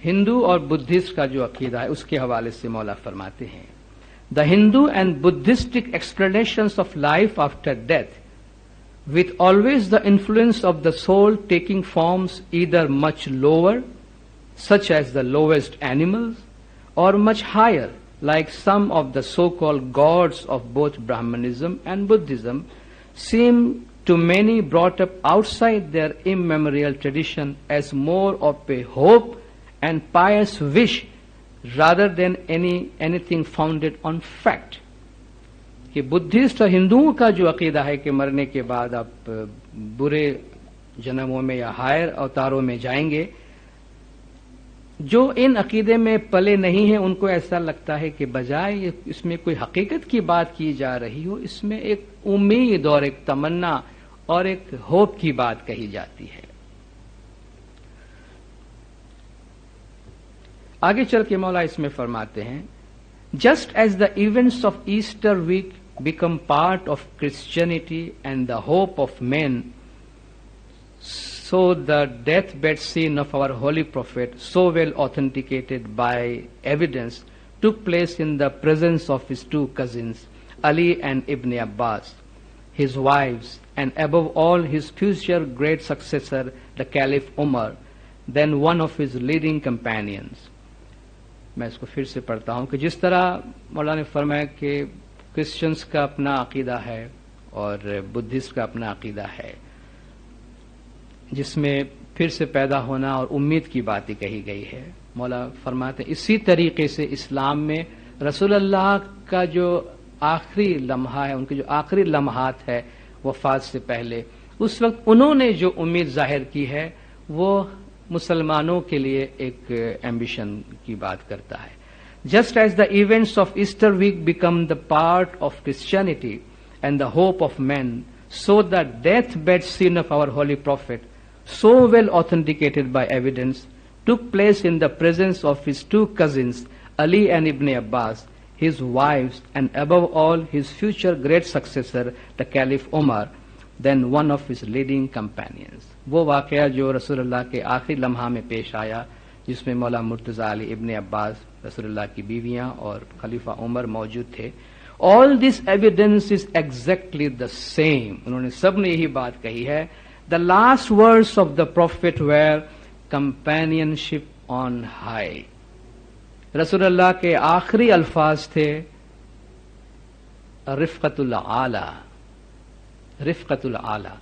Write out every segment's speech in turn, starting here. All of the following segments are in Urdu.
ہندو اور بدھسٹ کا جو عقیدہ ہے اس کے حوالے سے مولا فرماتے ہیں The Hindu and Buddhistic explanations of life after death, with always the influence of the soul taking forms either much lower, such as the lowest animals, or much higher, like some of the so-called gods of both Brahmanism and Buddhism, seem to many brought up outside their immemorial tradition as more of a hope and pious wish rather than anything founded on fact. کہ بدھسٹ اور ہندوؤں کا جو عقیدہ ہے کہ مرنے کے بعد آپ برے جنموں میں یا ہائر اوتاروں میں جائیں گے، جو ان عقیدے میں پلے نہیں ہیں ان کو ایسا لگتا ہے کہ بجائے اس میں کوئی حقیقت کی بات کی جا رہی ہو، اس میں ایک امید اور ایک تمنا اور ایک ہوپ کی بات کہی جاتی ہے۔ آگے چل کے مولا اس میں فرماتے ہیں just as the events of Easter week became part of Christianity and the hope of man so the death bed scene of our holy prophet so well authenticated by evidence took place in the presence of his two cousins Ali and Ibn Abbas, his wives, and above all his future great successor the Caliph Umar, then one of his leading companions۔ میں اس کو پھر سے پڑھتا ہوں کہ جس طرح مولانا نے فرمایا کہ کرسچنس کا اپنا عقیدہ ہے اور بدھسٹ کا اپنا عقیدہ ہے جس میں پھر سے پیدا ہونا اور امید کی باتیں کہی گئی ہے، مولا فرماتے ہیں اسی طریقے سے اسلام میں رسول اللہ کا جو آخری لمحہ ہے، ان کے جو آخری لمحات ہے وفات سے پہلے، اس وقت انہوں نے جو امید ظاہر کی ہے وہ مسلمانوں کے لیے ایک ایمبیشن کی بات کرتا ہے۔ Just as the events of Easter week became the part of Christianity and the hope of man so the death bed scene of our holy prophet so well authenticated by evidence took place in the presence of his two cousins Ali and Ibn Abbas, his wives, and above all his future great successor the Caliph Umar, then one of his leading companions۔ وہ واقعہ جو رسول اللہ کے آخری لمحہ میں پیش آیا جس میں مولا مرتضی علی، ابن عباس، رسول اللہ کی بیویاں اور خلیفہ عمر موجود تھے، all this evidence is exactly the same، انہوں نے سب نے یہی بات کہی ہے۔ the last words of the prophet were companionship on high، رسول اللہ کے آخری الفاظ تھے رفقت العالی، رفقت العالی،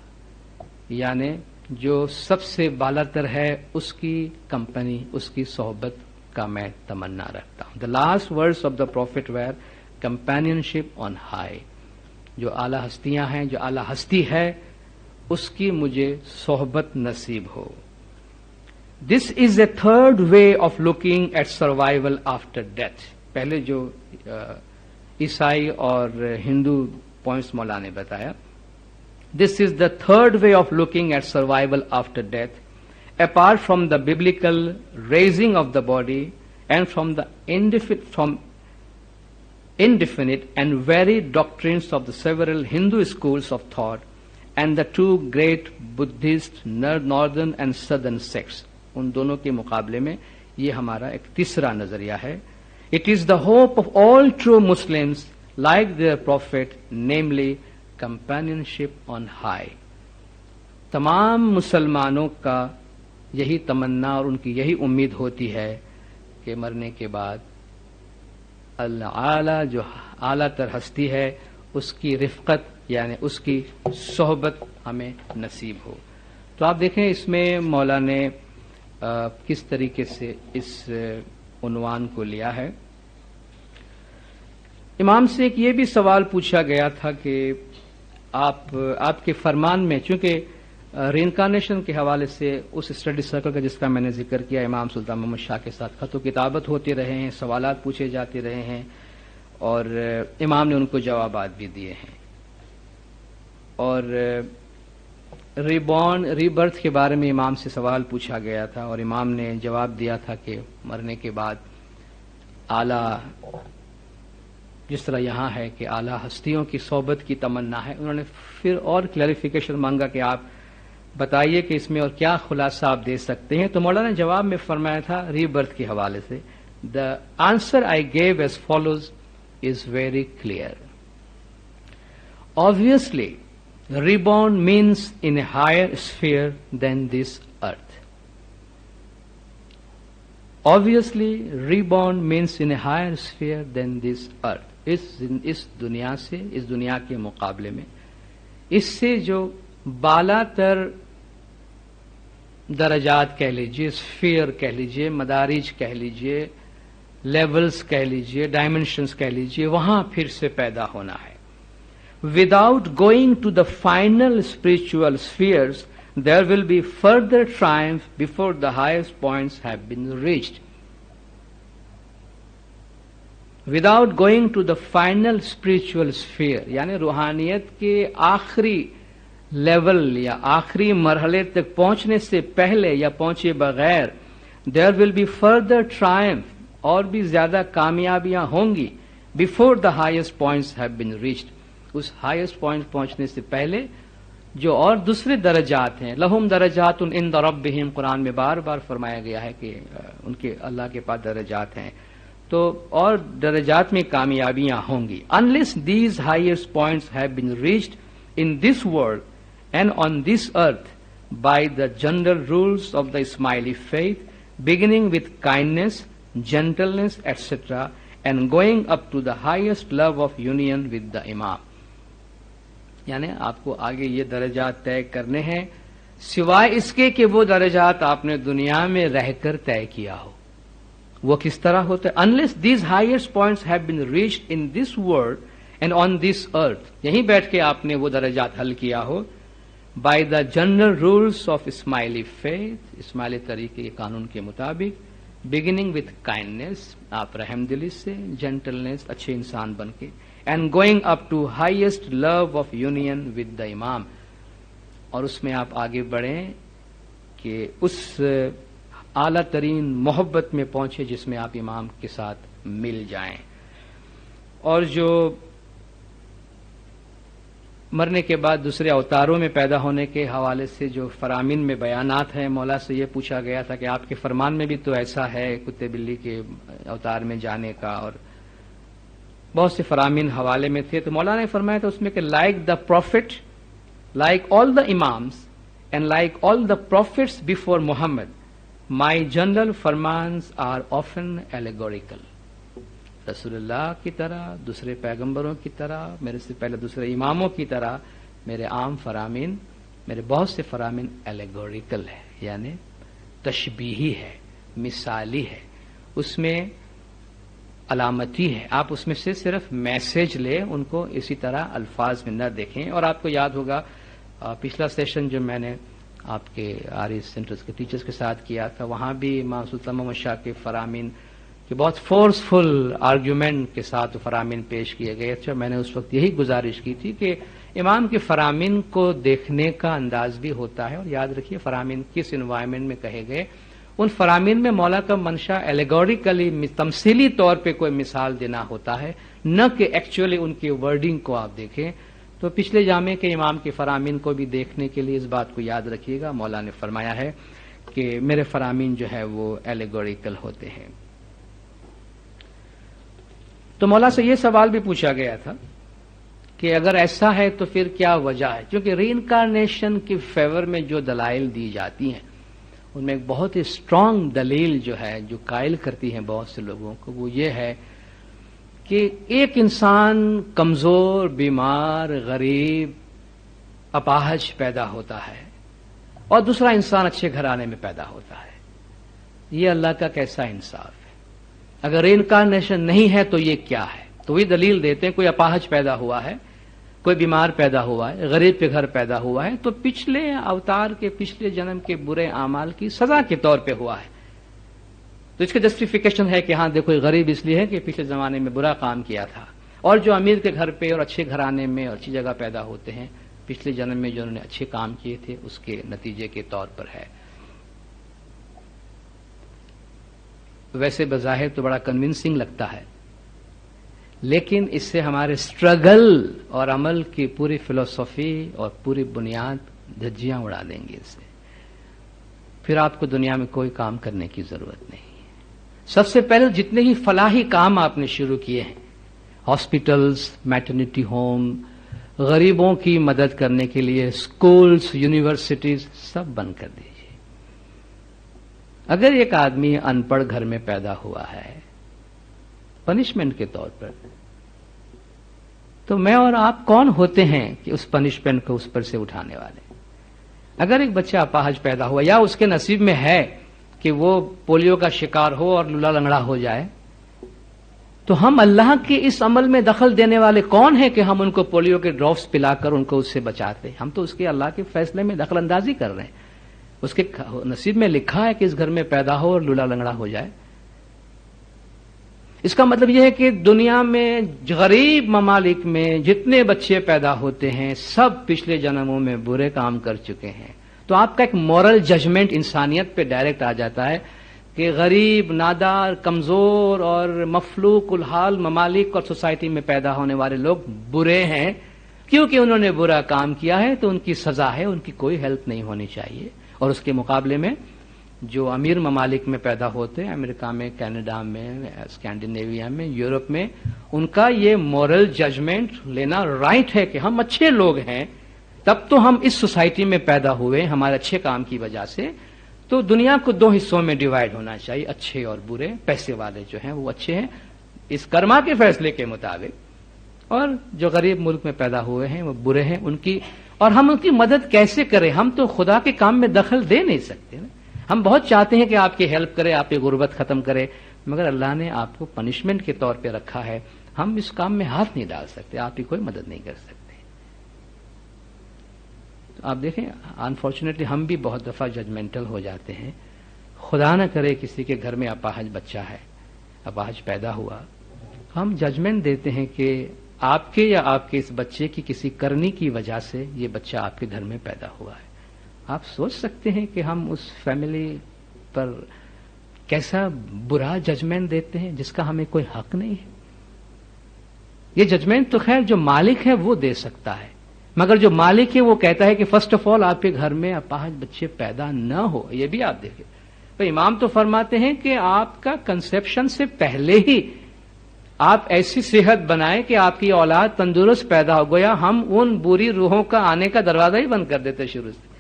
یعنی جو سب سے بالاتر ہے اس کی کمپنی، اس کی صحبت کا میں تمنا رکھتا ہوں۔ the last words of the prophet were companionship on high، جو اعلیٰ ہستیاں ہیں، جو اعلیٰ ہستی ہے اس کی مجھے صحبت نصیب ہو۔ This is a third way of looking at survival after death۔ پہلے جو عیسائی اور ہندو پوائنٹس مولا نے بتایا، This is the third way of looking at survival after death, apart from the biblical raising of the body and from the indefinite and varied doctrines of the several Hindu schools of thought and the two great Buddhist northern and southern sects۔ ان دونوں کے مقابلے میں یہ ہمارا ایک تیسرا نظریہ ہے۔ It is the hope of all true Muslims like their prophet, namely companionship on high۔ تمام مسلمانوں کا یہی تمنا اور ان کی یہی امید ہوتی ہے کہ مرنے کے بعد اعلیٰ جو اعلیٰ تر ہستی ہے اس کی رفقت یعنی اس کی صحبت ہمیں نصیب ہو۔ تو آپ دیکھیں اس میں مولا نے کس طریقے سے اس عنوان کو لیا ہے۔ امام سے ایک یہ بھی سوال پوچھا گیا تھا کہ آپ کے فرمان میں، چونکہ رینکارنیشن کے حوالے سے اس اسٹڈی سرکل کا جس کا میں نے ذکر کیا، امام سلطان محمد شاہ کے ساتھ خط و کتابت ہوتے رہے ہیں، سوالات پوچھے جاتے رہے ہیں اور امام نے ان کو جوابات بھی دیے ہیں، اور ری برتھ کے بارے میں امام سے سوال پوچھا گیا تھا اور امام نے جواب دیا تھا کہ مرنے کے بعد اعلیٰ، جس طرح یہاں ہے کہ اعلیٰ ہستیوں کی صحبت کی تمنا ہے، انہوں نے پھر اور کلیریفیکیشن مانگا کہ آپ بتائیے کہ اس میں اور کیا خلاصہ آپ دے سکتے ہیں. تو مولانا نے جواب میں فرمایا تھا ری برتھ کے حوالے سے, the answer I give as follows is very clear. Obviously, reborn means in a higher sphere than this earth. Obviously, reborn means in a higher sphere than this earth. اس دنیا سے, اس دنیا کے مقابلے میں, اس سے جو بالا تر درجات کہہ لیجئے, اسفیئر کہہ لیجئے, مدارج کہہ لیجئے, لیولز کہہ لیجئے, ڈائمنشنز کہہ لیجئے, وہاں پھر سے پیدا ہونا ہے. Without going to the final spiritual spheres, there will be further triumph before the highest points have been reached. Without going to the final spiritual sphere, یعنی روحانیت کے آخری لیول یا آخری مرحلے تک پہنچنے سے پہلے یا پہنچے بغیر, there will be further triumph, اور بھی زیادہ کامیابیاں ہوں گی, before the highest points have been reached. اس ہائیسٹ پوائنٹ پہنچنے سے پہلے جو اور دوسرے درجات ہیں, لہم درجات عند ربہم, قرآن میں بار بار فرمایا گیا ہے کہ ان کے اللہ کے پاس درجات ہیں, تو اور درجات میں کامیابیاں ہوں گی. Unless these highest points have been reached in this world and on this earth by the general rules of the Ismaili faith, beginning with kindness, gentleness, etc., and going up to the highest love of union with the Imam. یعنی آپ کو آگے یہ درجات طے کرنے ہیں سوائے اس کے کہ وہ درجات آپ نے دنیا میں رہ کر طے کیا ہو. وہ کس طرح ہوتے ہیں؟ Unless these highest points have been reached in this world and on this earth, یہیں بیٹھ کے آپ نے وہ درجات حل کیا ہو, by the general rules of Ismaili faith, اسماعیلی طریقے کے قانون کے مطابق, beginning with kindness, آپ رحم دلی سے, gentleness, اچھے انسان بن کے, and going up to highest love of union with the Imam, اور اس میں آپ آگے بڑھیں کہ اس اعلیٰ ترین محبت میں پہنچے جس میں آپ امام کے ساتھ مل جائیں. اور جو مرنے کے بعد دوسرے اوتاروں میں پیدا ہونے کے حوالے سے جو فرامین میں بیانات ہیں, مولا سے یہ پوچھا گیا تھا کہ آپ کے فرمان میں بھی تو ایسا ہے کتے بلی کے اوتار میں جانے کا, اور بہت سے فرامین حوالے میں تھے. تو مولا نے فرمایا تھا اس میں کہ like the profit, like all the imams and like all the prophets before Muhammad, my general فرمانس آر آفن ایلیگوریکل. رسول اللہ کی طرح, دوسرے پیغمبروں کی طرح, میرے سے پہلے دوسرے اماموں کی طرح میرے عام فرامین, میرے بہت سے فرامین ایلیگوریکل ہے, یعنی تشبیہی ہے, مثالی ہے, اس میں علامتی ہے. آپ اس میں سے صرف میسج لیں, ان کو اسی طرح الفاظ میں نہ دیکھیں. اور آپ کو یاد ہوگا پچھلا سیشن جو میں نے آپ کے آری سینٹرز کے ٹیچرز کے ساتھ کیا تھا, وہاں بھی امام سلطان محمد شاہ کے فرامین کہ بہت فورسفل آرگیومنٹ کے ساتھ فرامین پیش کیے گئے. اچھا, میں نے اس وقت یہی گزارش کی تھی کہ امام کے فرامین کو دیکھنے کا انداز بھی ہوتا ہے, اور یاد رکھیے فرامین کس انوائرمنٹ میں کہے گئے. ان فرامین میں مولا کا منشا ایلیگوریکلی, تمثیلی طور پہ کوئی مثال دینا ہوتا ہے, نہ کہ ایکچولی ان کی ورڈنگ کو آپ دیکھیں. تو پچھلے جامع کے امام کے فرامین کو بھی دیکھنے کے لیے اس بات کو یاد رکھیے گا, مولا نے فرمایا ہے کہ میرے فرامین جو ہے وہ ایلیگوریکل ہوتے ہیں. تو مولا سے یہ سوال بھی پوچھا گیا تھا کہ اگر ایسا ہے تو پھر کیا وجہ ہے, کیونکہ ری انکارنیشن کے فیور میں جو دلائل دی جاتی ہیں ان میں ایک بہت ہی اسٹرانگ دلیل جو ہے, جو قائل کرتی ہیں بہت سے لوگوں کو, وہ یہ ہے کہ ایک انسان کمزور, بیمار, غریب, اپاہج پیدا ہوتا ہے, اور دوسرا انسان اچھے گھرانے میں پیدا ہوتا ہے. یہ اللہ کا کیسا انصاف ہے؟ اگر ری انکارنیشن نہیں ہے تو یہ کیا ہے؟ تو وہی دلیل دیتے ہیں, کوئی اپاہج پیدا ہوا ہے, کوئی بیمار پیدا ہوا ہے, غریب کے گھر پیدا ہوا ہے, تو پچھلے اوتار کے, پچھلے جنم کے برے اعمال کی سزا کے طور پہ ہوا ہے. تو اس کا جسٹیفیکیشن ہے کہ ہاں دیکھو غریب اس لیے ہے کہ پچھلے زمانے میں برا کام کیا تھا, اور جو امیر کے گھر پہ اور اچھے گھرانے میں اور اچھی جگہ پیدا ہوتے ہیں پچھلے جنم میں جو انہوں نے اچھے کام کیے تھے اس کے نتیجے کے طور پر ہے. ویسے بظاہر تو بڑا کنونسنگ لگتا ہے, لیکن اس سے ہمارے اسٹرگل اور عمل کی پوری فلسفی اور پوری بنیاد دھجیاں اڑا دیں گے اس سے. پھر آپ کو دنیا میں کوئی کام کرنے کی ضرورت نہیں ہے. سب سے پہلے جتنے ہی فلاحی کام آپ نے شروع کیے ہیں، ہاسپٹلز، میٹرنٹی ہوم، غریبوں کی مدد کرنے کے لیے اسکولز، یونیورسٹیز، سب بند کر دیجیے. اگر ایک آدمی ان پڑھ گھر میں پیدا ہوا ہے پنشمنٹ کے طور پر، تو میں اور آپ کون ہوتے ہیں کہ اس پنشمنٹ کو اس پر سے اٹھانے والے؟ اگر ایک بچہ اپاہج پیدا ہوا یا اس کے نصیب میں ہے کہ وہ پولیو کا شکار ہو اور لولا لنگڑا ہو جائے، تو ہم اللہ کے اس عمل میں دخل دینے والے کون ہیں کہ ہم ان کو پولیو کے ڈراپس پلا کر ان کو اس سے بچاتے؟ ہم تو اس کے اللہ کے فیصلے میں دخل اندازی کر رہے ہیں. اس کے نصیب میں لکھا ہے کہ اس گھر میں پیدا ہو اور لولا لنگڑا ہو جائے. اس کا مطلب یہ ہے کہ دنیا میں غریب ممالک میں جتنے بچے پیدا ہوتے ہیں سب پچھلے جنموں میں برے کام کر چکے ہیں. تو آپ کا ایک مورل ججمنٹ انسانیت پہ ڈائریکٹ آ جاتا ہے کہ غریب، نادار، کمزور اور مفلوق الحال ممالک اور سوسائٹی میں پیدا ہونے والے لوگ برے ہیں. کیونکہ انہوں نے برا کام کیا ہے تو ان کی سزا ہے، ان کی کوئی ہیلپ نہیں ہونی چاہیے. اور اس کے مقابلے میں جو امیر ممالک میں پیدا ہوتے ہیں، امریکہ میں، کینیڈا میں، اسکینڈینیویا میں، یورپ میں، ان کا یہ مورل ججمنٹ لینا رائٹ ہے کہ ہم اچھے لوگ ہیں، تب تو ہم اس سوسائٹی میں پیدا ہوئے ہمارے اچھے کام کی وجہ سے. تو دنیا کو دو حصوں میں ڈیوائیڈ ہونا چاہیے، اچھے اور برے. پیسے والے جو ہیں وہ اچھے ہیں اس کرما کے فیصلے کے مطابق، اور جو غریب ملک میں پیدا ہوئے ہیں وہ برے ہیں. ان کی اور ہم ان کی مدد کیسے کریں؟ ہم تو خدا کے کام میں دخل دے نہیں سکتے نا. ہم بہت چاہتے ہیں کہ آپ کی ہیلپ کرے، آپ کی غربت ختم کرے، مگر اللہ نے آپ کو پنشمنٹ کے طور پہ رکھا ہے. ہم اس کام میں ہاتھ نہیں ڈال سکتے، آپ کی کوئی مدد نہیں کر سکتے. تو آپ دیکھیں انفارچونیٹلی ہم بھی بہت دفعہ ججمنٹل ہو جاتے ہیں. خدا نہ کرے کسی کے گھر میں اپاہج بچہ ہے، اپاہج پیدا ہوا، ہم ججمنٹ دیتے ہیں کہ آپ کے یا آپ کے اس بچے کی کسی کرنی کی وجہ سے یہ بچہ آپ کے گھر میں پیدا ہوا ہے. آپ سوچ سکتے ہیں کہ ہم اس فیملی پر کیسا برا ججمنٹ دیتے ہیں جس کا ہمیں کوئی حق نہیں ہے. یہ ججمنٹ تو خیر جو مالک ہے وہ دے سکتا ہے، مگر جو مالک ہے وہ کہتا ہے کہ فرسٹ آف آل آپ کے گھر میں اپاہج بچے پیدا نہ ہو. یہ بھی آپ دیکھیں، تو امام تو فرماتے ہیں کہ آپ کا کنسیپشن سے پہلے ہی آپ ایسی صحت بنائیں کہ آپ کی اولاد تندرست پیدا ہو. گیا ہم ان بری روحوں کا آنے کا دروازہ ہی بند کر دیتے شروع سے،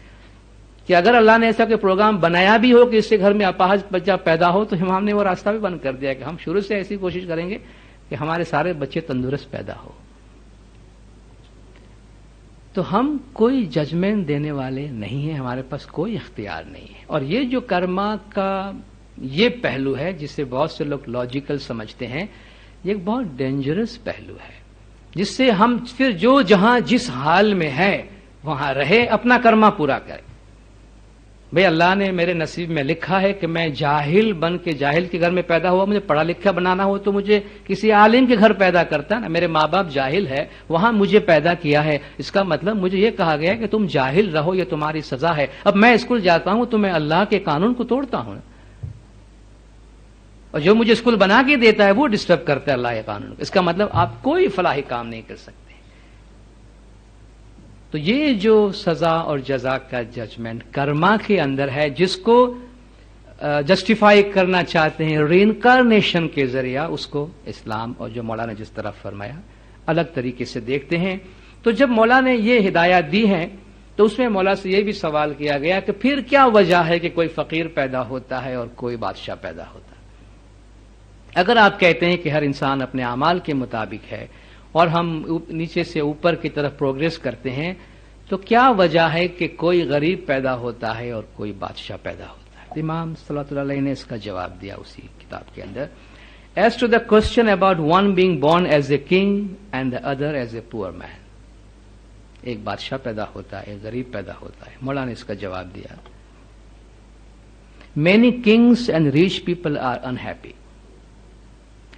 کہ اگر اللہ نے ایسا کوئی پروگرام بنایا بھی ہو کہ اس سے گھر میں اپاہج بچہ پیدا ہو تو امام نے وہ راستہ بھی بند کر دیا کہ ہم شروع سے ایسی کوشش کریں گے کہ ہمارے سارے بچے تندرست پیدا ہو. تو ہم کوئی ججمنٹ دینے والے نہیں ہیں، ہمارے پاس کوئی اختیار نہیں ہے. اور یہ جو کرما کا یہ پہلو ہے جسے بہت سے لوگ لاجیکل سمجھتے ہیں، یہ ایک بہت ڈینجرس پہلو ہے جس سے ہم پھر جو جہاں جس حال میں ہے وہاں رہے، اپنا کرما پورا کرے. بھئی اللہ نے میرے نصیب میں لکھا ہے کہ میں جاہل بن کے جاہل کے گھر میں پیدا ہوا، مجھے پڑھا لکھا بنانا ہو تو مجھے کسی عالم کے گھر پیدا کرتا نا. میرے ماں باپ جاہل ہے، وہاں مجھے پیدا کیا ہے، اس کا مطلب مجھے یہ کہا گیا کہ تم جاہل رہو، یہ تمہاری سزا ہے. اب میں اسکول جاتا ہوں تو میں اللہ کے قانون کو توڑتا ہوں، اور جو مجھے اسکول بنا کے دیتا ہے وہ ڈسٹرب کرتا ہے اللہ کے قانون کو. اس کا مطلب آپ کوئی فلاحی کام نہیں کر سکتے. تو یہ جو سزا اور جزا کا ججمنٹ کرما کے اندر ہے، جس کو جسٹیفائی کرنا چاہتے ہیں ری انکارنیشن کے ذریعہ، اس کو اسلام اور جو مولا نے جس طرح فرمایا الگ طریقے سے دیکھتے ہیں. تو جب مولا نے یہ ہدایات دی ہیں تو اس میں مولا سے یہ بھی سوال کیا گیا کہ پھر کیا وجہ ہے کہ کوئی فقیر پیدا ہوتا ہے اور کوئی بادشاہ پیدا ہوتا ہے؟ اگر آپ کہتے ہیں کہ ہر انسان اپنے اعمال کے مطابق ہے اور ہم نیچے سے اوپر کی طرف پروگریس کرتے ہیں، تو کیا وجہ ہے کہ کوئی غریب پیدا ہوتا ہے اور کوئی بادشاہ پیدا ہوتا ہے؟ امام صلی اللہ علیہ نے اس کا جواب دیا اسی کتاب کے اندر. As to the question about one being born as a king and the other as a poor man، ایک بادشاہ پیدا ہوتا ہے، ایک غریب پیدا ہوتا ہے. مولا نے اس کا جواب دیا، many kings and rich people are unhappy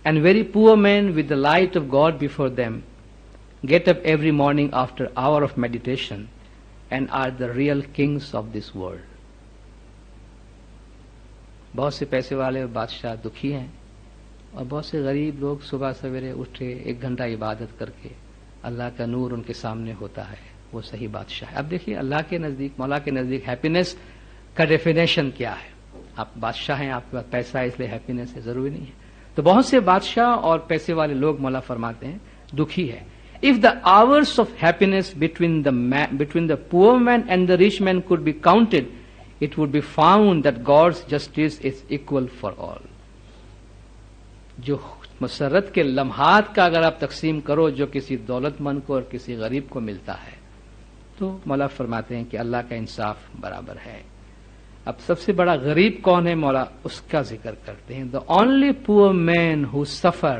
and very poor men with the light of God before them get up every morning after hour of meditation and are the real kings of this world. بہت سے پیسے والے بادشاہ دکھی ہیں اور بہت سے غریب لوگ صبح سویرے اٹھے 1 گھنٹہ عبادت کر کے اللہ کا نور ان کے سامنے ہوتا ہے، وہ صحیح بادشاہ ہے. اب دیکھیے اللہ کے نزدیک، مولا کے نزدیک ہیپینس کا ڈیفینیشن کیا ہے؟ آپ بادشاہ ہیں، آپ کے پاس پیسہ ہے اس لیے ہیپینس ہے، ضروری نہیں ہے. تو بہت سے بادشاہ اور پیسے والے لوگ مولا فرماتے ہیں دکھی ہے. If the hours of happiness between the poor man and the rich man could be counted, it would be found that God's justice is equal for all. جو مسرت کے لمحات کا اگر آپ تقسیم کرو جو کسی دولت مند کو اور کسی غریب کو ملتا ہے، تو مولا فرماتے ہیں کہ اللہ کا انصاف برابر ہے. اب سب سے بڑا غریب کون ہے؟ مولا اس کا ذکر کرتے ہیں. The only poor men who suffer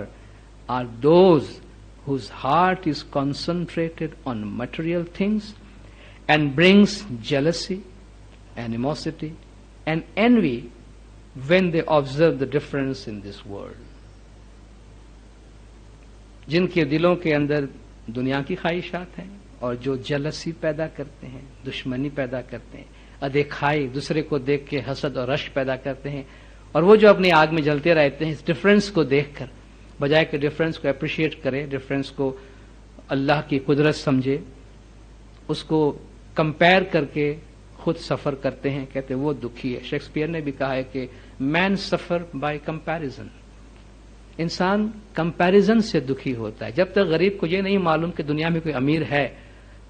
are those whose heart is concentrated on material things and brings jealousy, animosity, and envy when they observe the difference in this world. جن کے دلوں کے اندر دنیا کی خواہشات ہیں اور جو جلسی پیدا کرتے ہیں، دشمنی پیدا کرتے ہیں، ادیکھائی، دوسرے کو دیکھ کے حسد اور رشک پیدا کرتے ہیں، اور وہ جو اپنی آگ میں جلتے رہتے ہیں اس ڈفرنس کو دیکھ کر، بجائے کہ ڈفرنس کو اپریشیٹ کرے، ڈفرنس کو اللہ کی قدرت سمجھے، اس کو کمپیئر کر کے خود سفر کرتے ہیں، کہتے ہیں وہ دکھی ہے. شیکسپیئر نے بھی کہا ہے کہ مین سفر بائی کمپیریزن. انسان کمپیریزن سے دکھی ہوتا ہے. جب تک غریب کو یہ نہیں معلوم کہ دنیا میں کوئی امیر ہے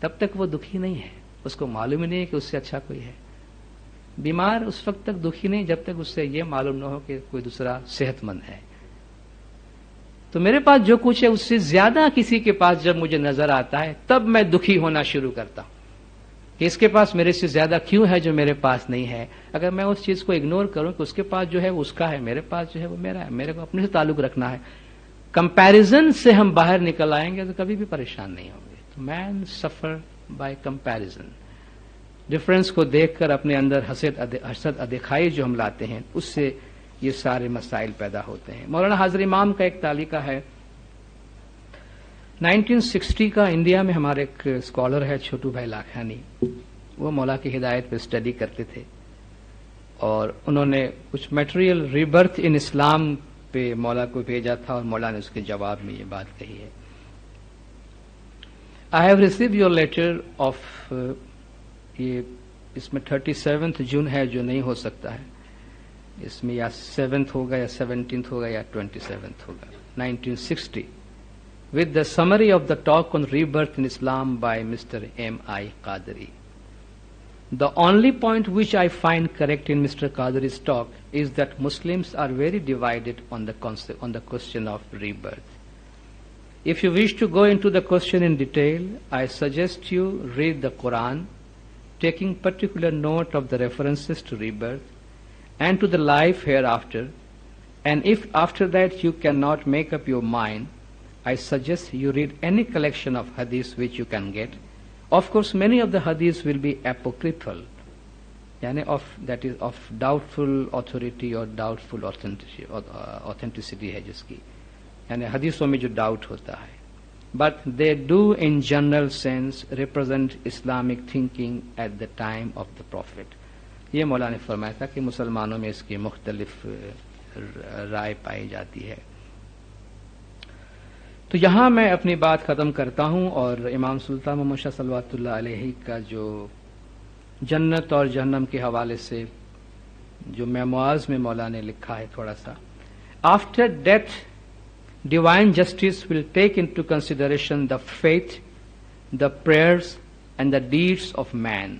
تب تک وہ دکھی نہیں ہے. اس کو معلوم ہی نہیں ہے کہ اس سے اچھا کوئی ہے. بیمار اس وقت تک دکھی نہیں جب تک اس سے یہ معلوم نہ ہو کہ کوئی دوسرا صحت مند ہے. تو میرے پاس جو کچھ ہے اس سے زیادہ کسی کے پاس جب مجھے نظر آتا ہے تب میں دکھی ہونا شروع کرتا ہوں کہ اس کے پاس میرے سے زیادہ کیوں ہے جو میرے پاس نہیں ہے. اگر میں اس چیز کو اگنور کروں کہ اس کے پاس جو ہے وہ اس کا ہے، میرے پاس جو ہے وہ میرا ہے، میرے کو اپنے سے تعلق رکھنا ہے، کمپیریزن سے ہم باہر نکل آئیں گے تو کبھی بھی پریشان نہیں ہوں گے. تو مین سفر بائی کمپیریزن. ڈفرنس کو دیکھ کر اپنے اندر حسد ادیکھائی جو ہم لاتے ہیں اس سے یہ سارے مسائل پیدا ہوتے ہیں. مولانا حاضر امام کا ایک تعلیقہ ہے 1960 کا. انڈیا میں ہمارے ایک اسکالر ہے چھوٹو بھائی لاکھانی، وہ مولا کی ہدایت پہ اسٹڈی کرتے تھے اور انہوں نے کچھ میٹیریل ریبرتھ ان اسلام پہ مولا کو بھیجا تھا اور مولا نے اس کے جواب میں یہ بات کہی ہے. I have received your letter of یہ اس میں 37 جون ہے جو نہیں ہو سکتا ہے، اس میں یا 7 ہوگا یا 17 ہوگا یا 27 ہوگا 1960 with the summary of the talk on rebirth in Islam by Mr. M.I. Qadri. The only point which I find correct in Mr. Qadri's talk is that Muslims are very divided on the question of rebirth. If you wish to go into the question in detail, I suggest you read the Quran, taking particular note of the references to rebirth and to the life hereafter, and if after that you cannot make up your mind, I suggest you read any collection of hadiths which you can get. Of course, many of the hadiths will be apocryphal, that is of doubtful authority or doubtful authenticity ہے جس کی، یعنی حدیثوں میں جو ڈاؤٹ ہوتا ہے. But they do in general sense represent Islamic thinking at the time of the Prophet. یہ مولا نے فرمایا تھا کہ مسلمانوں میں اس کی مختلف رائے پائی جاتی ہے. تو یہاں میں اپنی بات ختم کرتا ہوں اور امام سلطان محمد شاہ صلوات اللہ علیہ کا جو جنت اور جہنم کے حوالے سے جو میموائرز میں مولا نے لکھا ہے تھوڑا سا. After death, divine justice will take into consideration the faith, the prayers, and the deeds of man.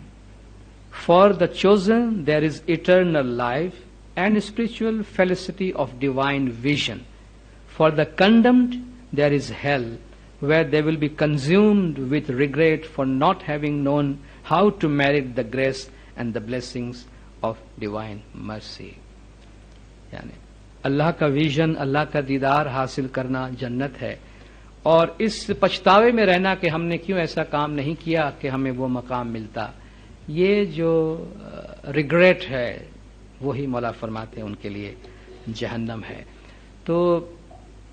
For the chosen there is eternal life and spiritual felicity of divine vision. For the condemned there is hell, where they will be consumed with regret for not having known how to merit the grace and the blessings of divine mercy. یعنی اللہ کا ویژن، اللہ کا دیدار حاصل کرنا جنت ہے، اور اس پچھتاوے میں رہنا کہ ہم نے کیوں ایسا کام نہیں کیا کہ ہمیں وہ مقام ملتا، یہ جو ریگریٹ ہے وہی مولا فرماتے ہیں ان کے لیے جہنم ہے. تو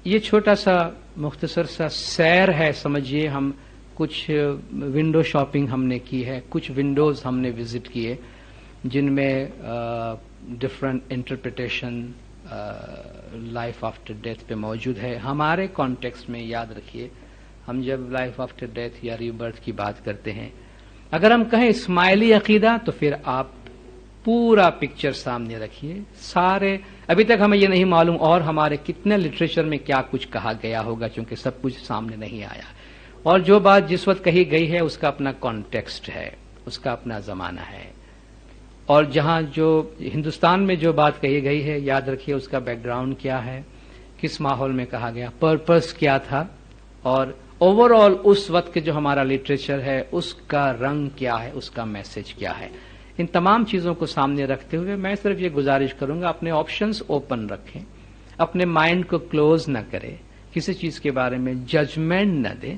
یہ چھوٹا سا مختصر سا سیر ہے، سمجھیے ہم کچھ ونڈو شاپنگ ہم نے کی ہے، کچھ ونڈوز ہم نے وزٹ کیے جن میں different interpretation life after death پہ موجود ہے. ہمارے کانٹیکسٹ میں یاد رکھیے، ہم جب لائف آفٹر ڈیتھ یا ری برتھ کی بات کرتے ہیں اگر ہم کہیں اسماعیلی عقیدہ تو پھر آپ پورا پکچر سامنے رکھیے. سارے ابھی تک ہمیں یہ نہیں معلوم اور ہمارے کتنے لٹریچر میں کیا کچھ کہا گیا ہوگا، چونکہ سب کچھ سامنے نہیں آیا. اور جو بات جس وقت کہی گئی ہے اس کا اپنا کانٹیکسٹ ہے، اس کا اپنا زمانہ ہے. اور جہاں جو ہندوستان میں جو بات کہی گئی ہے، یاد رکھیے اس کا بیک گراؤنڈ کیا ہے، کس ماحول میں کہا گیا، پرپس کیا تھا، اور اوور آل اس وقت کے جو ہمارا لٹریچر ہے اس کا رنگ کیا ہے، اس کا میسج کیا ہے. ان تمام چیزوں کو سامنے رکھتے ہوئے میں صرف یہ گزارش کروں گا اپنے آپشنز اوپن رکھیں، اپنے مائنڈ کو کلوز نہ کریں، کسی چیز کے بارے میں ججمنٹ نہ دیں،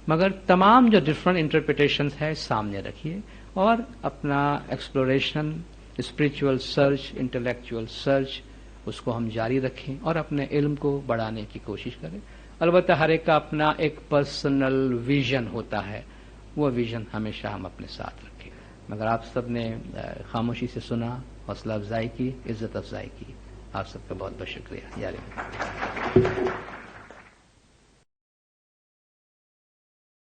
مگر تمام جو ڈفرنٹ انٹرپریٹیشنز ہے سامنے رکھیے اور اپنا exploration, spiritual search, intellectual search اس کو ہم جاری رکھیں اور اپنے علم کو بڑھانے کی کوشش کریں. البتہ ہر ایک کا اپنا ایک پرسنل ویژن ہوتا ہے، وہ ویژن ہمیشہ ہم اپنے ساتھ رکھیں. مگر آپ سب نے خاموشی سے سنا، حوصلہ افزائی کی، عزت افزائی کی، آپ سب کا بہت بہت شکریہ.